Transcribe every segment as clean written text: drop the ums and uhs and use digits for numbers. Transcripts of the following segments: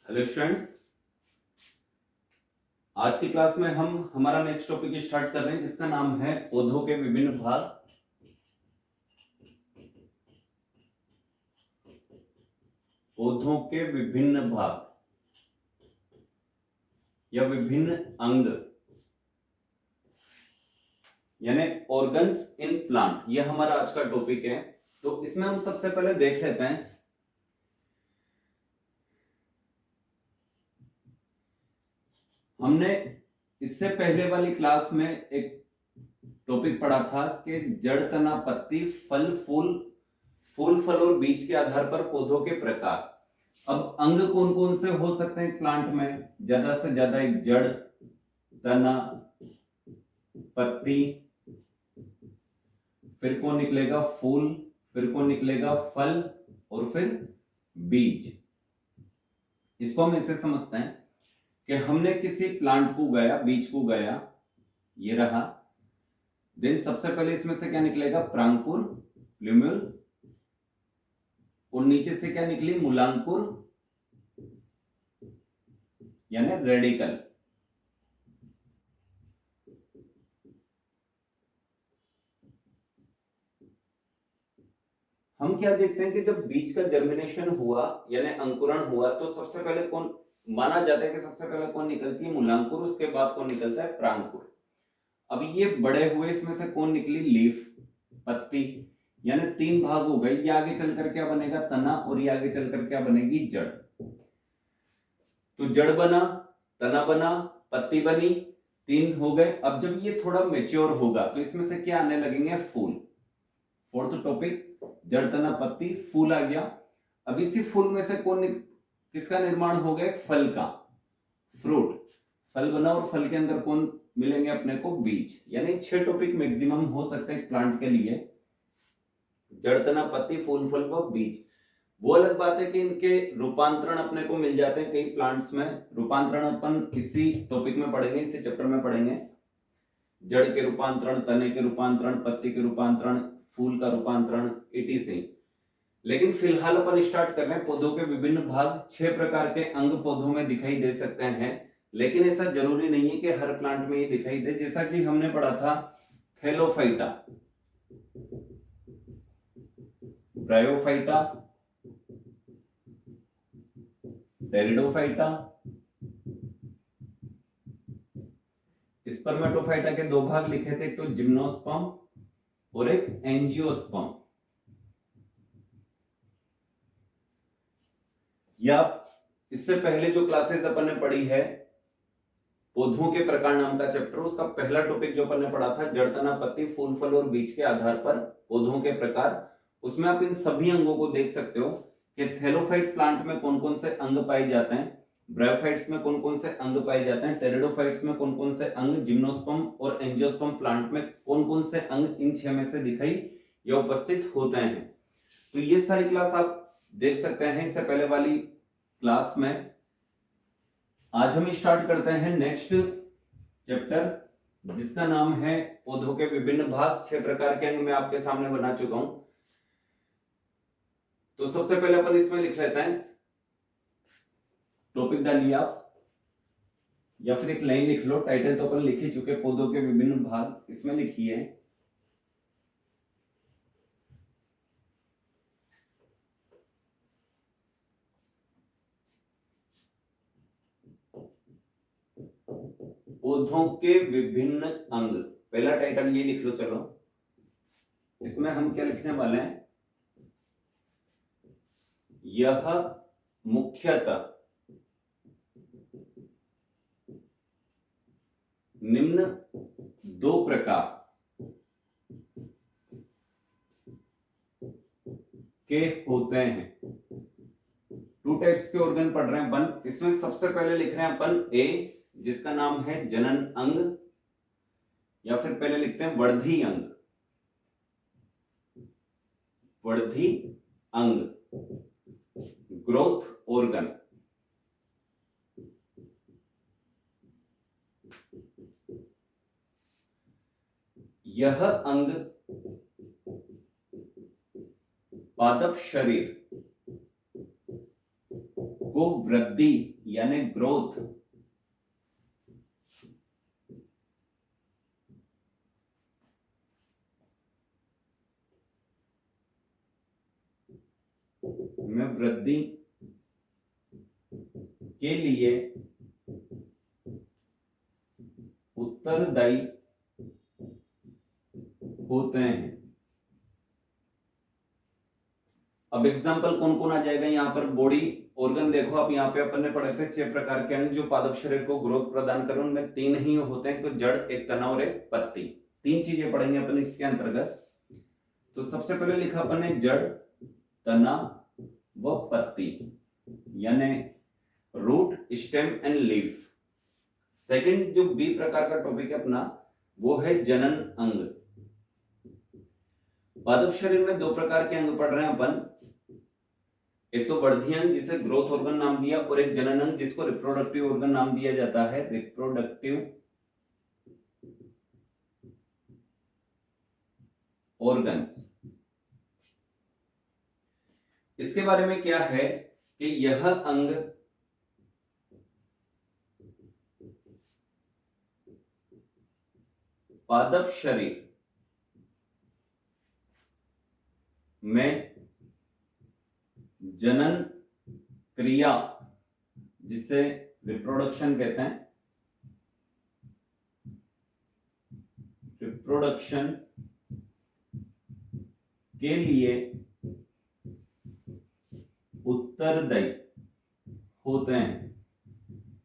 Hello students, आज की class में हम हमारा नेक्स्ट टॉपिक स्टार्ट कर रहे हैं जिसका नाम है पौधों के विभिन्न भाग। पौधों के विभिन्न भाग या विभिन्न अंग यानी ऑर्गन्स इन प्लांट, यह हमारा आज का टॉपिक है। तो इसमें हम सबसे पहले देख लेते हैं हमने इससे पहले वाली क्लास में एक टॉपिक पढ़ा था कि जड़, तना, पत्ती, फल, फूल फल और बीज के आधार पर पौधों के प्रकार। अब अंग कौन कौन से हो सकते हैं प्लांट में? ज्यादा से ज्यादा एक जड़, तना, पत्ती, फिर कौन निकलेगा? फूल, फिर कौन निकलेगा? फल, और फिर बीज। इसको हम ऐसे समझते हैं कि हमने किसी प्लांट को उगाया, बीज को उगाया, ये रहा। देन सबसे पहले इसमें से क्या निकलेगा? प्रांकुर, प्लूम्यूल, और नीचे से क्या निकली? मूलांकुर यानी रेडिकल। हम क्या देखते हैं कि जब बीज का जर्मिनेशन हुआ यानी अंकुरण हुआ तो सबसे पहले कौन माना जाता है कि सबसे पहले कौन निकलती है? मूलांकुर, उसके बाद कौन निकलता है? प्रांकुर। अब ये बड़े हुए, इसमें से कौन निकली? लीफ, पत्ती, यानी तीन भाग हो गए। ये आगे चलकर क्या बनेगा? तना, और ये आगे चलकर क्या बनेगी? जड़। तो जड़ बना, तना बना, पत्ती बनी, तीन हो गए। अब जब ये थोड़ा मेच्योर होगा तो इसमें से क्या आने लगेंगे? फूल। फोर्थ टॉपिक, जड़, तना, पत्ती, फूल आ गया। अब इसी फूल में से किसका निर्माण हो गया? फल का, फ्रूट। फल बना और फल के अंदर कौन मिलेंगे अपने को? बीज। यानी 6 टॉपिक मैक्सिमम हो सकते हैं प्लांट के लिए: जड़, तना, पत्ती, फूल, फल व बीज। वो अलग बात है कि इनके रूपांतरण अपने को मिल जाते हैं कई प्लांट्स में। रूपांतरण अपन इसी टॉपिक में पढ़ेंगे, इसी चैप्टर में पढ़ेंगे। जड़ के रूपांतरण, तने के रूपांतरण, पत्ती के रूपांतरण, फूल का रूपांतरण, etc। लेकिन फिलहाल अपन स्टार्ट कर रहे हैं पौधों के विभिन्न भाग। 6 प्रकार के अंग पौधों में दिखाई दे सकते हैं, लेकिन ऐसा जरूरी नहीं है कि हर प्लांट में ये दिखाई दे। जैसा कि हमने पढ़ा था थैलोफाइटा, ब्रायोफाइटा, टेरिडोफाइटा, स्पर्मेटोफाइटा के 2 भाग लिखे थे, एक तो जिम्नोस्पर्म और एक एंजियोस्पर्म। या इससे पहले जो क्लासेस अपन ने पढ़ी है पौधों के प्रकार नाम का चैप्टर, उसका पहला टॉपिक जो अपन ने पढ़ा था जड़, तना, पत्ती, फूल, फल और बीज के आधार पर पौधों के प्रकार, उसमें आप इन सभी अंगों को देख सकते हो कि थैलोफाइट प्लांट में कौन कौन से अंग पाए जाते हैं, ब्रायोफाइट्स में कौन कौन से अंग पाए जाते हैं, टेरिडोफाइट्स में कौन कौन से अंग, जिम्नोस्पर्म और एंजियोस्पर्म प्लांट में कौन कौन से अंग इन 6 में से दिखाई या उपस्थित होते हैं। तो ये सारी क्लास आप देख सकते हैं इससे पहले वाली क्लास में। आज हम स्टार्ट करते हैं नेक्स्ट चैप्टर जिसका नाम है पौधों के विभिन्न भाग। 6 प्रकार के अंग मैं आपके सामने बना चुका हूं। तो सबसे पहले अपन इसमें लिख लेते हैं, टॉपिक डालिए आप या फिर एक लाइन लिख लो। टाइटल तो अपन लिख ही चुके, पौधों के विभिन्न भाग, इसमें लिखिए पौधों के विभिन्न अंग। पहला टाइटल ये लिख लो। चलो इसमें हम क्या लिखने वाले हैं? यह मुख्यतः निम्न 2 प्रकार के होते हैं। 2 टाइप्स के ऑर्गन पढ़ रहे हैं अपन। इसमें सबसे पहले लिख रहे हैं अपन ए, जिसका नाम है जनन अंग, या फिर पहले लिखते हैं वर्धी अंग। वर्धी अंग, ग्रोथ ऑर्गन। यह अंग पादप शरीर को वृद्धि यानी ग्रोथ। में वृद्धि के लिए उत्तरदायी होते हैं। अब एग्जांपल कौन कौन आ जाएगा यहाँ पर? बॉडी ऑर्गन देखो, अब यहाँ पे अपन ने पढ़े थे 6 प्रकार के अंग जो पादप शरीर को ग्रोथ प्रदान करें, उनमें 3 ही होते हैं, तो जड़, एक तना और एक पत्ती। 3 चीजें पढ़ेंगे अपन इसके अंतर्गत। तो सबसे पहले लिखा अपन ने जड़, तना व पत्ती, यानी root, stem and leaf. Second जो बी प्रकार का टॉपिक है अपना, वो है जनन अंग। पादप शरीर में 2 प्रकार के अंग पढ़ रहे हैं अपन, एक तो वर्धी अंग जिसे ग्रोथ ऑर्गन नाम दिया, और एक जनन अंग जिसको रिप्रोडक्टिव ऑर्गन नाम दिया जाता है, रिप्रोडक्टिव ऑर्गन्स। इसके बारे में क्या है कि यह अंग पादप शरीर में जनन क्रिया, जिसे रिप्रोडक्शन कहते हैं, रिप्रोडक्शन के लिए उत्तरदायी होते हैं।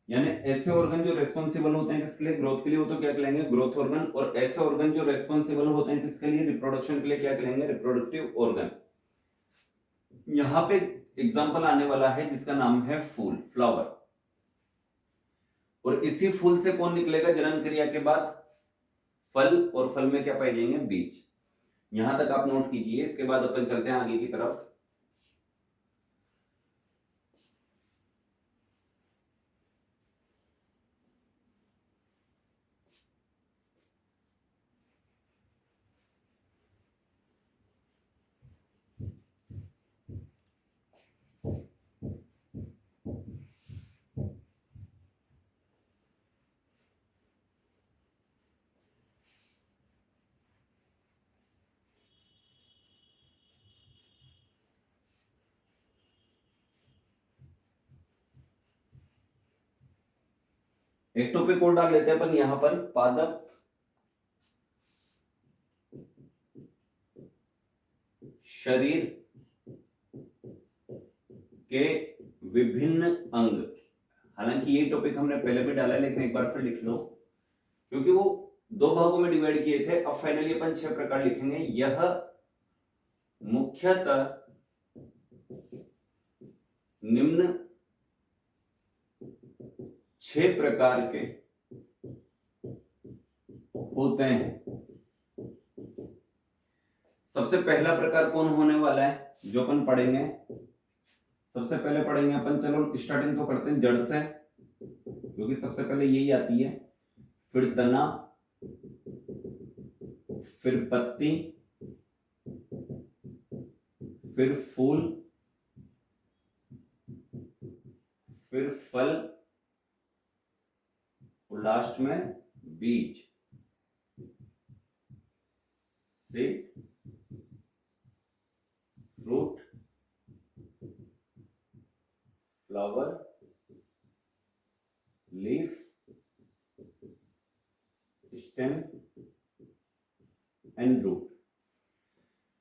यानी ऐसे ऑर्गन जो रेस्पॉन्सिबल होते हैं किसके लिए? ग्रोथ के लिए, वो तो क्या कहलाएंगे? Growth organ. और ऐसे ऑर्गन जो रेस्पॉन्सिबल होते हैं किसके लिए? रिप्रोडक्शन के लिए, क्या कहलाएंगे? Reproductive organ. यहां पे एग्जांपल आने वाला है जिसका नाम है फूल, फ्लावर। और इसी फूल से कौन निकलेगा जनन क्रिया के बाद? फल। और फल में क्या पाए जाएंगे? बीज। यहां तक आप नोट कीजिए, इसके बाद अपन चलते हैं आगे की तरफ। एक टॉपिक और डाल लेते हैं अपन यहां पर, पादप शरीर के विभिन्न अंग। हालांकि ये टॉपिक हमने पहले भी डाला है, लेकिन एक बार फिर लिख लो, क्योंकि वो 2 भागों में डिवाइड किए थे। अब फाइनली अपन 6 प्रकार लिखेंगे। यह मुख्यतः निम्न 6 प्रकार के होते हैं। सबसे पहला प्रकार कौन होने वाला है जो अपन पढ़ेंगे? सबसे पहले पढ़ेंगे अपन, चलो स्टार्टिंग तो करते हैं जड़ से, क्योंकि सबसे पहले यही आती है। फिर तना, फिर पत्ती, फिर फूल, फिर फल, और लास्ट में बीज, seed, fruit, flower, leaf, stem and root.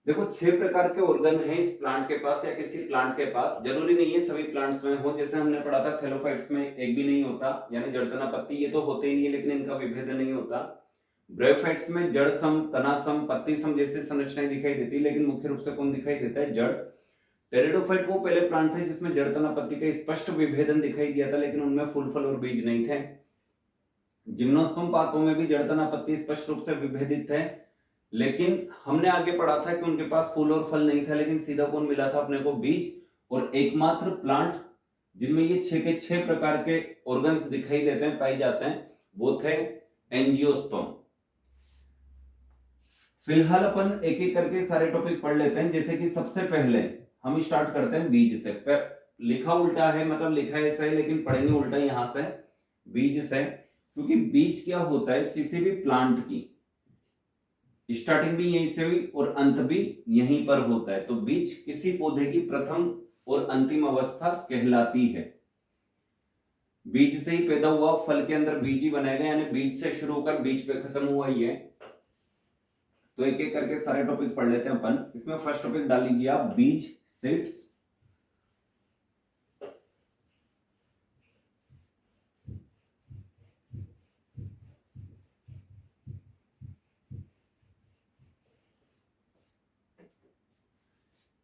देखो 6 प्रकार के ऑर्गन हैं इस प्लांट के पास या किसी प्लांट के पास। जरूरी नहीं है सभी प्लांट्स में हो, जैसे हमने पढ़ा था थैलोफाइट्स में एक भी नहीं होता, यानी जड़ तना पत्ती ये तो होते ही नहीं है, लेकिन इनका विभेदन नहीं होता। ब्रायोफाइट्स में जड़ सम, तना सम, पत्ती सम जैसी संरचनाएं दिखाई देती है, लेकिन मुख्य रूप से कौन दिखाई देता है? जड़। टेरिडोफाइट वो पहले प्लांट थे जिसमें जड़ तना पत्ती का स्पष्ट विभेदन दिखाई दिया था, लेकिन उनमें फूल फल और बीज नहीं थे। जिम्नोस्पर्म पादपों में भी जड़ तना पत्ती स्पष्ट रूप से विभेदित थे, लेकिन हमने आगे पढ़ा था कि उनके पास फूल और फल नहीं था, लेकिन सीधा कौन मिला था अपने को? बीज। और एकमात्र प्लांट जिनमें ये 6 के 6 प्रकार के ऑर्गन्स दिखाई देते हैं, पाए जाते हैं, वो थे एंजियोस्पर्म। फिलहाल अपन एक एक करके सारे टॉपिक पढ़ लेते हैं। जैसे कि सबसे पहले हम स्टार्ट करते हैं बीज से। लिखा उल्टा है, मतलब लिखा ऐसा है लेकिन पढ़ेंगे उल्टा यहां से बीज से, क्योंकि बीज क्या होता है, किसी भी प्लांट की स्टार्टिंग भी यहीं से हुई और अंत भी यहीं पर होता है, तो बीज किसी पौधे की प्रथम और अंतिम अवस्था कहलाती है। बीज से ही पैदा हुआ, फल के अंदर बीज ही बनेगा, यानी बीज से शुरू होकर बीज पे खत्म हुआ ही है। तो एक एक करके सारे टॉपिक पढ़ लेते हैं अपन। इसमें फर्स्ट टॉपिक डाल लीजिए आप, बीज, सीड्स।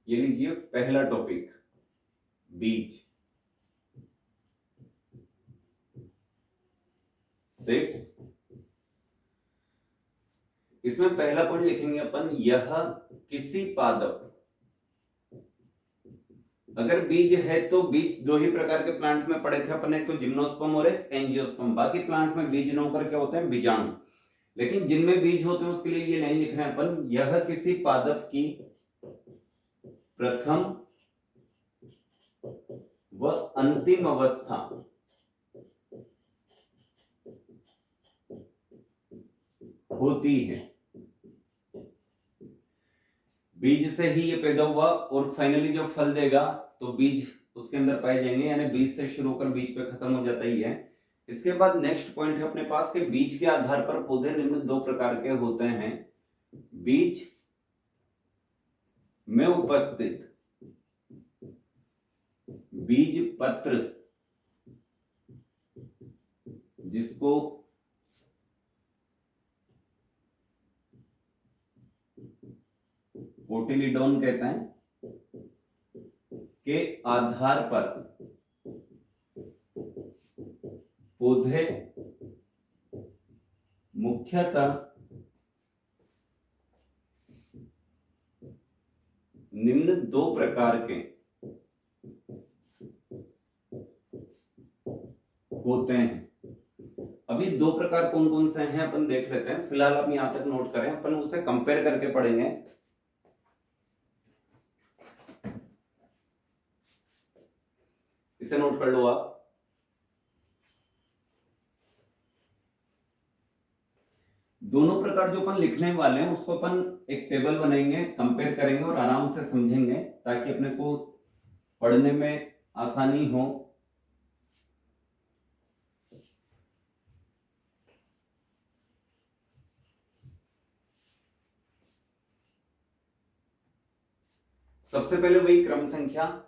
ये लीजिए पहला टॉपिक, बीज, सीड्स। इसमें पहला पॉइंट लिखेंगे अपन, यह किसी पादप, अगर बीज है तो बीज दो ही प्रकार के प्लांट में पढ़े थे अपन, एक तो जिम्नोस्पर्म और एक एंजियोस्पर्म। बाकी प्लांट में बीज न होकर क्या होते हैं, बीजाणु। लेकिन जिनमें बीज होते हैं उसके लिए ये नहीं लिख रहे हैं अपन, यह किसी पादप की प्रथम व अंतिम अवस्था होती है। बीज से ही ये पैदा हुआ और फाइनली जब फल देगा तो बीज उसके अंदर पाए जाएंगे, यानी बीज से शुरू होकर बीज पे खत्म हो जाता ही है। इसके बाद नेक्स्ट पॉइंट है अपने पास के बीज के आधार पर पौधे निम्न दो प्रकार के होते हैं। बीज में उपस्थित बीज पत्र, जिसको कोटिलीडोन कहते हैं, के आधार पर पौधे मुख्यतः निम्न दो प्रकार के होते हैं। अभी दो प्रकार कौन कौन से हैं अपन देख लेते हैं, फिलहाल आप यहां तक नोट करें, अपन उसे कंपेयर करके पढ़ेंगे। इसे नोट कर लो आप। दोनों प्रकार जो अपन लिखने वाले हैं उसको अपन एक टेबल बनाएंगे, कंपेयर करेंगे और आराम से समझेंगे ताकि अपने को पढ़ने में आसानी हो। सबसे पहले वही क्रम संख्या,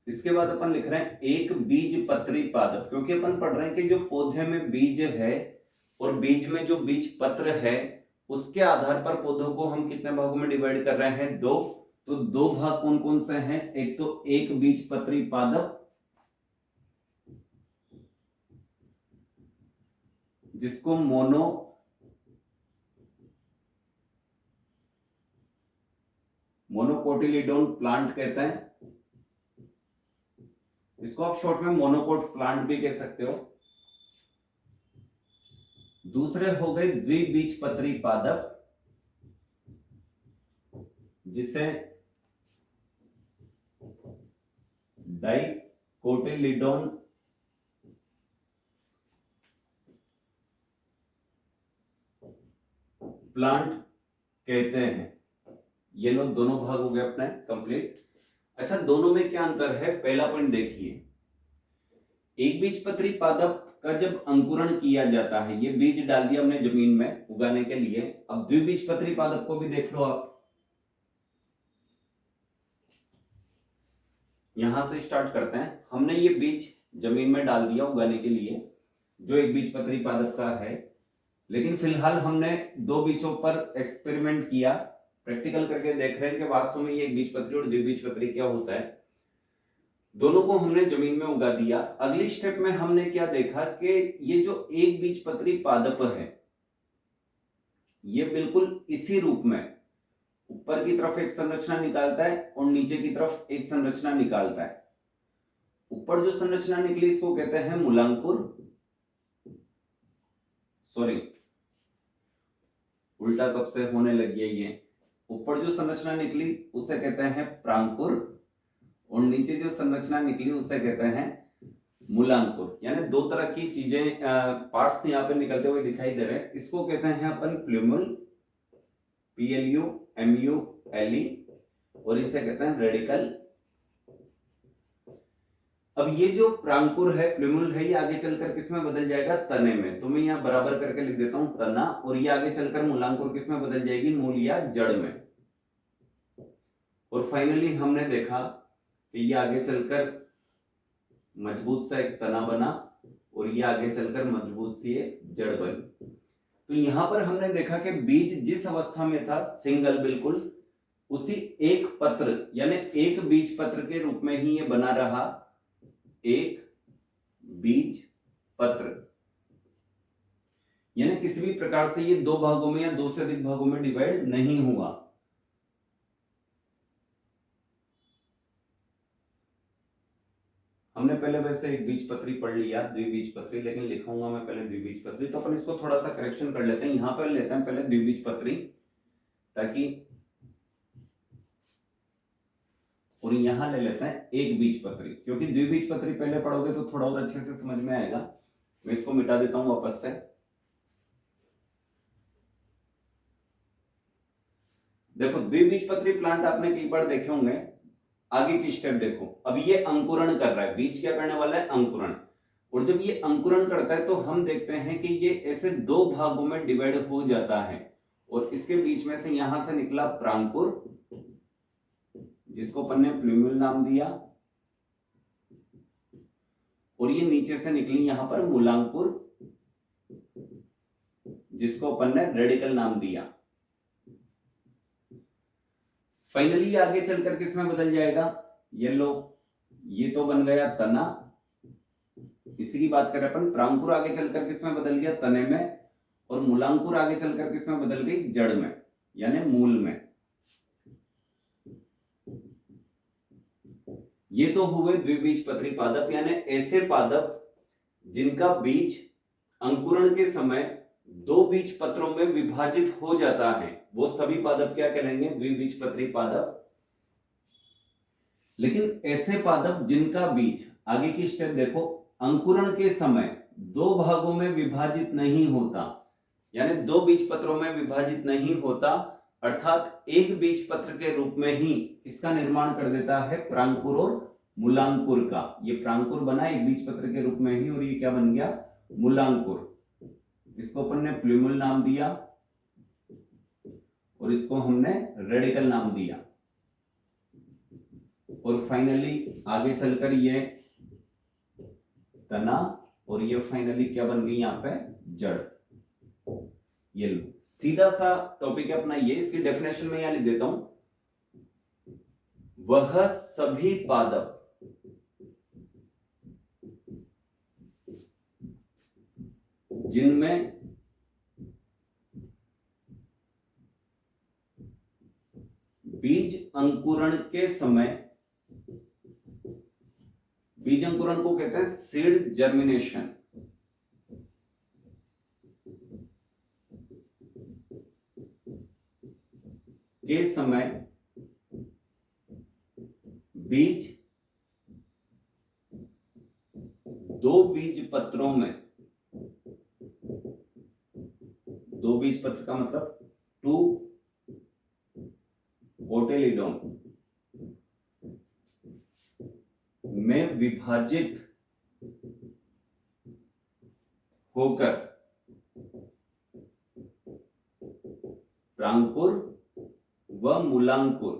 इसके बाद अपन लिख रहे हैं एक बीज पत्री पादप, क्योंकि अपन पढ़ रहे हैं कि जो पौधे में बीज है और बीज में जो बीज पत्र है उसके आधार पर पौधों को हम कितने भागों में डिवाइड कर रहे हैं, दो। तो दो भाग कौन कौन से हैं, एक तो एक बीज पत्री पादप जिसको मोनोकोटिलीडोन प्लांट कहते हैं, इसको आप शॉर्ट में मोनोकोट प्लांट भी कह सकते हो। दूसरे हो गए द्विबीजपत्री पादप जिसे डाइकोटिलीडोन प्लांट कहते हैं। ये लोग दोनों भाग हो गए अपने कंप्लीट। अच्छा, दोनों में क्या अंतर है, पहला पॉइंट देखिए। एक बीजपत्री पादप का जब अंकुरण किया जाता है, ये बीज डाल दिया हमने जमीन में उगाने के लिए। अब द्विबीजपत्री पादप को भी देख लो आप, यहां से स्टार्ट करते हैं। हमने ये बीज जमीन में डाल दिया उगाने के लिए, जो एक बीजपत्री पादप का है, लेकिन फिलहाल हमने दो बीजों पर एक्सपेरिमेंट किया, प्रैक्टिकल करके देख रहे हैं कि वास्तव में ये एक बीजपत्री और द्विबीजपत्री क्या होता है। दोनों को हमने जमीन में उगा दिया। अगली स्टेप में हमने क्या देखा कि ये जो एक बीजपत्री पादप है ये बिल्कुल इसी रूप में ऊपर की तरफ एक संरचना निकालता है और नीचे की तरफ एक संरचना निकालता है। ऊपर जो संरचना निकली इसको कहते हैं मूलांकुर, सॉरी उल्टा कब से होने लगी है ये, ऊपर जो संरचना निकली उसे कहते हैं प्रांकुर और नीचे जो संरचना निकली उसे कहते हैं मूलांकुर। यानी दो तरह की चीजें पार्ट्स यहाँ पे निकलते हुए दिखाई दे रहे हैं। इसको कहते हैं अपन प्लूमल, PLUMULE, और इसे कहते हैं रेडिकल। अब ये जो प्रांकुर है, प्लूमल है, ये आगे चलकर किसमें बदल जाएगा, तने में। तो मैं यहाँ बराबर करके लिख देता हूं तना, और ये आगे चलकर मूलांकुर किसमें बदल जाएगी, मूल या जड़ में। और फाइनली हमने देखा कि ये आगे चलकर मजबूत सा एक तना बना और ये आगे चलकर मजबूत सी एक जड़ बनी। तो यहां पर हमने देखा कि बीज जिस अवस्था में था सिंगल बिल्कुल, उसी एक पत्र यानी एक बीज पत्र के रूप में ही ये बना रहा, एक बीज पत्र। यानी किसी भी प्रकार से ये दो भागों में या दो से अधिक भागों में डिवाइड नहीं हुआ। हमने पहले वैसे एक बीजपत्री पढ़ लिया, द्विबीजपत्री, लेकिन लिखूंगा मैं पहले द्विबीजपत्री। तो अपन इसको थोड़ा सा करेक्शन कर लेते हैं, यहां पर लेते हैं पहले द्विबीजपत्री, ताकि, और यहां ले लेते हैं एक बीजपत्री, क्योंकि द्विबीजपत्री पहले पढ़ोगे तो थोड़ा और अच्छे से समझ में आएगा। मैं इसको मिटा देता हूं वापस से। देखो द्विबीजपत्री प्लांट आपने कई बार देखे होंगे। आगे की स्टेप देखो, अब ये अंकुरण कर रहा है, बीज क्या करने वाला है, अंकुरण। और जब ये अंकुरण करता है तो हम देखते हैं कि ये ऐसे दो भागों में डिवाइड हो जाता है, और इसके बीच में से यहां से निकला प्रांकुर, जिसको अपन ने प्लूमल नाम दिया, और ये नीचे से निकली यहां पर मूलांकुर, जिसको अपन ने रेडिकल नाम दिया। फाइनली आगे चलकर किसमें बदल जाएगा, ये लो, ये तो बन गया तना, इसी की बात करें अपन। प्रांकुर आगे चलकर किसमें बदल गया, तने में, और मूलांकुर आगे चलकर किसमें बदल गई, जड़ में, यानी मूल में। ये तो हुए द्विबीजपत्री पादप, यानी ऐसे पादप जिनका बीज अंकुरण के समय दो बीज पत्रों में विभाजित हो जाता है, वो सभी पादप क्या कहलाएंगे, द्विबीजपत्री पादप। लेकिन ऐसे पादप जिनका बीज, आगे की स्टेप देखो, अंकुरण के समय दो भागों में विभाजित नहीं होता, यानी दो बीज पत्रों में विभाजित नहीं होता, अर्थात एक बीज पत्र के रूप में ही इसका निर्माण कर देता है प्रांकुर और मूलांकुर का। ये प्रांकुर बना एक बीज पत्र के रूप में ही, और ये क्या बन गया, मूलांकुर। इसको अपन ने प्लूमल नाम दिया और इसको हमने रेडिकल नाम दिया। और फाइनली आगे चलकर ये तना, और ये फाइनली क्या बन गई यहां पे, जड़। ये लो, सीधा सा टॉपिक है अपना ये। इसकी डेफिनेशन में यहां लिख देता हूं, वह सभी पादप जिनमें बीज अंकुरण के समय, बीज अंकुरण को कहते हैं सीड जर्मिनेशन, के समय बीज दो बीज पत्रों में, दो बीज पत्र का मतलब टू कोटिलिडोन में विभाजित होकर प्रांकुर व मूलांकुर,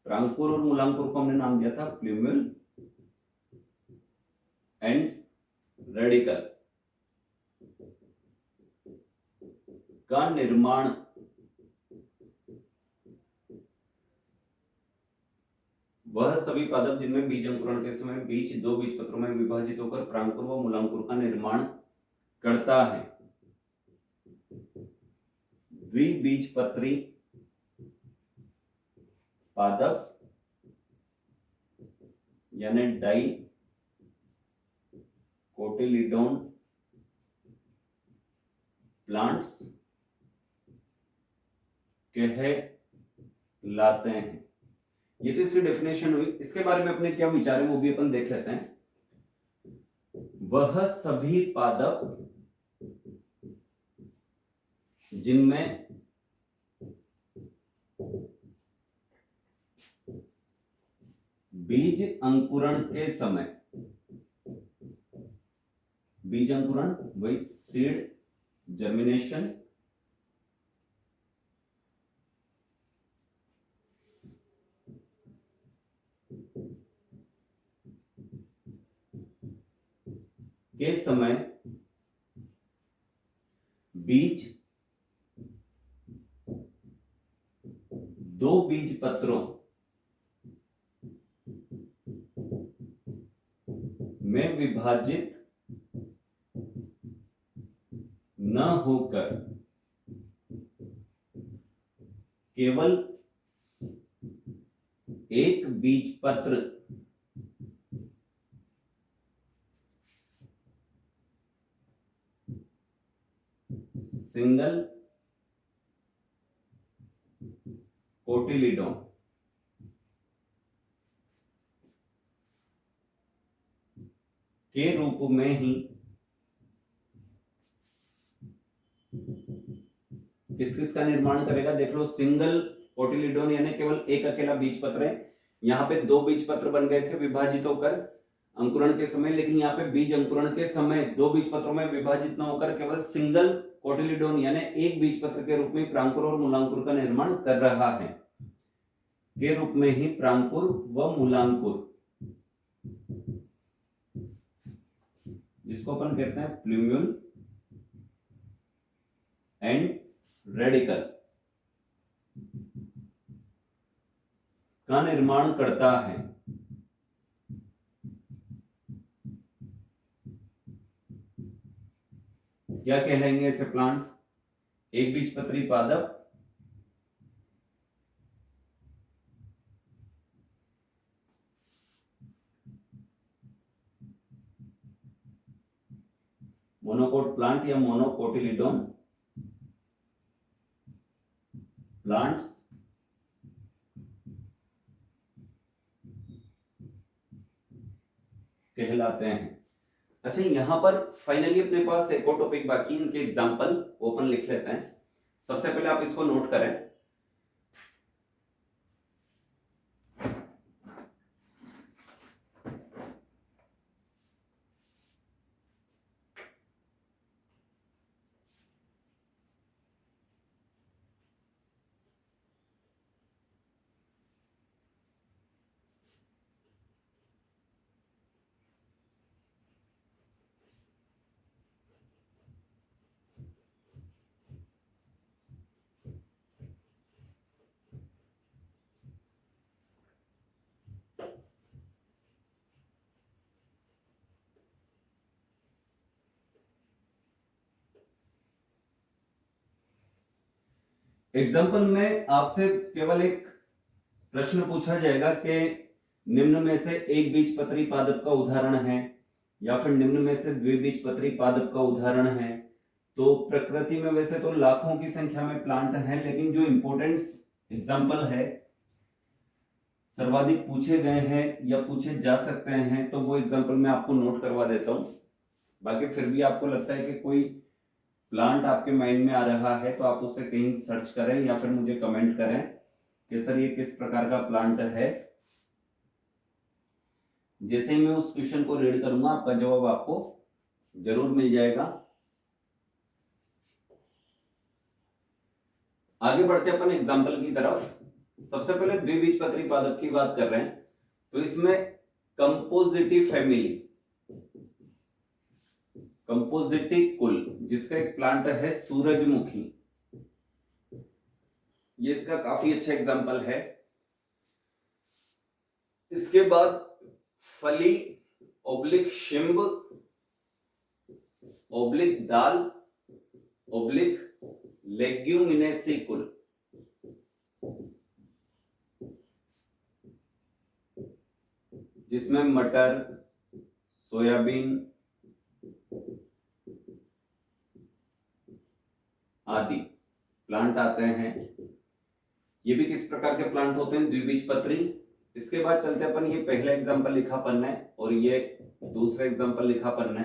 प्रांकुर और मूलांकुर को हमने नाम दिया था प्लूमल एंड रेडिकल, का निर्माण वह सभी पादप जिनमें बीज अंकुरण के समय बीज दो बीज पत्रों में विभाजित होकर प्रांकुर व मूलांकुर का निर्माण करता है। द्विबीजपत्री पादप यानी डाई कोटिलीडोन प्लांट्स कहलाते हैं। ये तो इसकी डेफिनेशन हुई। इसके बारे में अपने क्या विचार है वो भी अपन देख लेते हैं। वह सभी पादप जिनमें बीज अंकुरण के समय, बीज अंकुरण वही सीड जर्मिनेशन, के समय बीज दो बीज पत्रों में विभाजित न होकर केवल एक बीज पत्र सिंगल कोटिलीडोन के रूप में ही किस किस का निर्माण करेगा। देख लो, सिंगल कोटिलीडोन यानी केवल एक अकेला बीज पत्र है। यहाँ पे दो बीज पत्र बन गए थे विभाजित होकर अंकुरण के समय, लेकिन यहाँ पे बीज अंकुरण के समय दो बीज पत्रों में विभाजित न होकर केवल सिंगल कोटिलीडोन यानी एक बीज पत्र के रूप में प्रांकुर और मूलांकुर का निर्माण कर रहा है। के रूप में ही प्रांकुर व मूलांकुर, जिसको अपन कहते हैं प्लूम्यूल एंड रेडिकल, का निर्माण करता है। क्या कहलाएंगे ऐसे प्लांट? एक बीजपत्री पादप, मोनोकोट प्लांट या मोनोकोटिलीडोन प्लांट्स कहलाते हैं। अच्छा, यहां पर फाइनली अपने पास एक और टॉपिक बाकी, इनके एग्जांपल वो अपन लिख लेते हैं। सबसे पहले आप इसको नोट करें। एग्जाम्पल में आपसे केवल एक प्रश्न पूछा जाएगा कि निम्न में से एक बीजपत्री पादप का उदाहरण है या फिर निम्न में से द्विबीजपत्री पादप का उदाहरण है। तो प्रकृति में वैसे तो लाखों की संख्या में प्लांट हैं, लेकिन जो इंपॉर्टेंट एग्जाम्पल है, सर्वाधिक पूछे गए हैं या पूछे जा सकते हैं, तो वो एग्जाम्पल मैं आपको नोट करवा देता हूं। बाकी फिर भी आपको लगता है कि कोई प्लांट आपके माइंड में आ रहा है तो आप उसे कहीं सर्च करें या फिर मुझे कमेंट करें कि सर ये किस प्रकार का प्लांट है। जैसे ही मैं उस क्वेश्चन को रीड करूंगा आपका जवाब आपको जरूर मिल जाएगा। आगे बढ़ते अपन एग्जाम्पल की तरफ। सबसे पहले द्विबीजपत्री पादप की बात कर रहे हैं, तो इसमें कंपोजिटिव फैमिली, कंपोजिटिव कुल, जिसका एक प्लांट है सूरजमुखी, ये इसका काफी अच्छा एग्जाम्पल है। इसके बाद फली ओब्लिक शिंब ओब्लिक दाल ओब्लिक लेग्यूमिनेसी कुल, जिसमें मटर, सोयाबीन आदि प्लांट आते हैं। ये भी किस प्रकार के प्लांट होते हैं? द्विबीजपत्री। इसके बाद चलते अपन, ये पहला एग्जांपल लिखा अपन ने और ये दूसरा एग्जांपल लिखा अपन ने।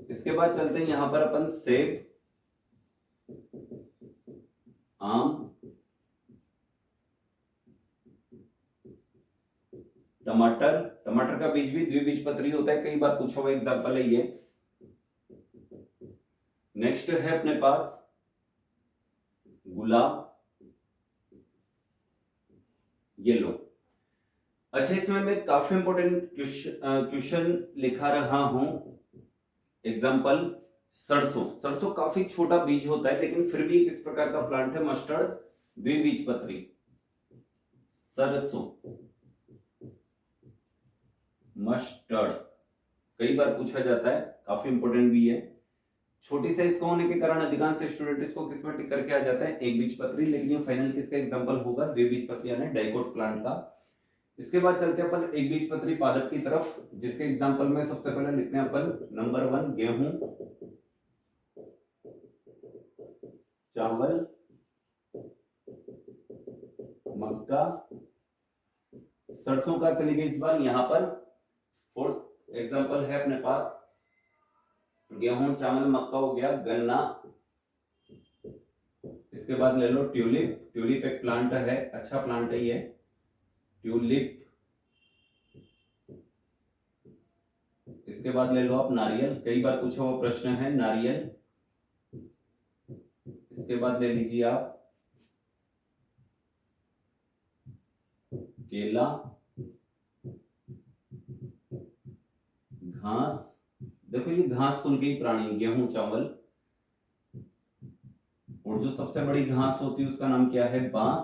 इसके बाद चलते हैं यहां पर अपन सेब, आम, टमाटर। टमाटर का बीज भी द्विबीजपत्री होता है, कई बार पूछा हुआ एग्जांपल है ये। नेक्स्ट है अपने पास गुलाब, येलो। अच्छा, इसमें मैं काफी इंपॉर्टेंट क्वेश्चन लिखा रहा हूं। एग्जांपल सरसों। सरसों काफी छोटा बीज होता है, लेकिन फिर भी किस प्रकार का प्लांट है? मस्टर्ड, द्विबीजपत्री। सरसों, मस्टर्ड, कई बार पूछा जाता है, काफी इंपॉर्टेंट भी है। छोटी साइज का होने के कारण अधिकांश स्टूडेंट इसको किस में टिक करके आ जाता है? एक बीजपत्री। लेकिन ये फाइनल किसका एग्जांपल होगा? द्विबीजपत्री यानी डाइकोट प्लांट का। इसके बाद चलते हैं अपन एक बीजपत्री पादप की तरफ, जिसके एग्जांपल में सबसे पहले लिखते हैं अपन नंबर 1 गेहूं, चावल, मक्का, सरसों का चलेगा इस बार यहां पर। फोर्थ एग्जांपल है अपने पास गेहूं, चावल, मक्का हो गया, गन्ना। इसके बाद ले लो ट्यूलिप। ट्यूलिप एक प्लांट है, अच्छा प्लांट है ये, ट्यूलिप। इसके बाद ले लो आप नारियल, कई बार पूछा हुआ प्रश्न है, नारियल। इसके बाद ले लीजिए आप केला, घास। देखो ये घास कुल के ही प्राणी, गेहूं, चावल। और जो सबसे बड़ी घास होती है उसका नाम क्या है? बांस।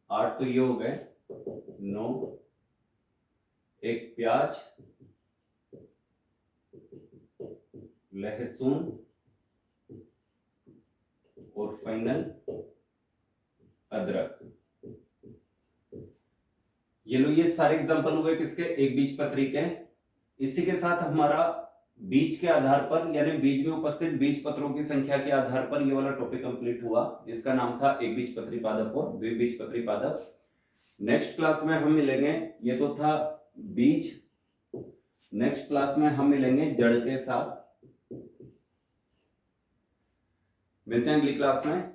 8 तो ये हो गए। 9, एक प्याज, लहसुन और फाइनल अदरक। ये लो, ये सारे एग्जांपल हुए किसके? एक बीजपत्री के। इसी के साथ हमारा बीज के आधार पर, यानी बीज में उपस्थित बीज पत्रों की संख्या के आधार पर ये वाला टॉपिक कंप्लीट हुआ, जिसका नाम था एक बीजपत्री पादप और द्विबीजपत्री पादप। नेक्स्ट क्लास में हम मिलेंगे, ये तो था बीज। नेक्स्ट क्लास में हम मिलेंगे जड़ के साथ। मिलते हैं अगली क्लास में।